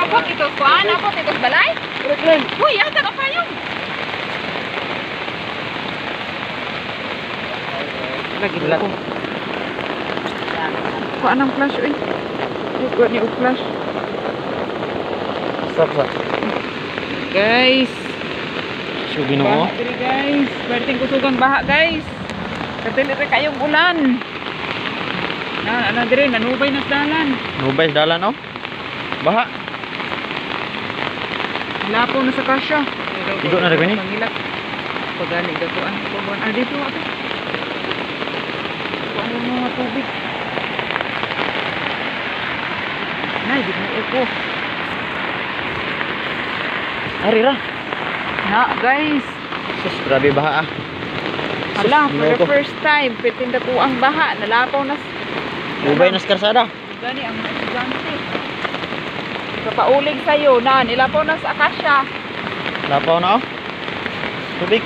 Abot ito kuan, abot ito balay. Uy, yata ka payong. Lagi ko. Kuan ang flash uy. Kuan ni flash. Stop. Guys, So Ginoo. baha diri guys. Berting kusugang baha guys. Kadili ra kayong ulan. Ana diri nanubay na sa dalan. Nubay sa dalan oh. Baha. Lapo na sa kasya. Igo na rin ni. Pangilak. Pagani gatuan ko buwan. Ah dito ato. Kuan mo mga tubig. Nay, di mo upo. Ari ra. Na guys. Sus, grabe baha ah. Hala, for the Ginoo ko. first time, pitinda ko ang baha. Nalapaw na. Nubay na sa karsada. Gani ang mga estudyante. Kapaulig sa'yo na, nilapaw na sa akasya. Lapaw na oh. Tubig.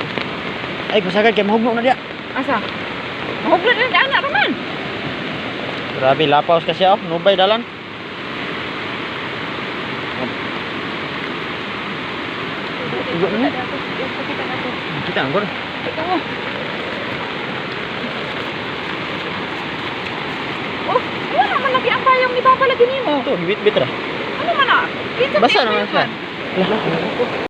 Ay, kusagad kay mahugno na diya. Asa? Mahuglo na daan na raman. Grabe lapaw kasi oh. Nubay dalan. Igo na ni. Kita ang gol. Ito mo. Oh, ano naman lagi ang payong ni Papa lagi nimo? Ito, bit-bit ra. Ano man na? Kinsa Basa tayo naman yun siya. man? Lah.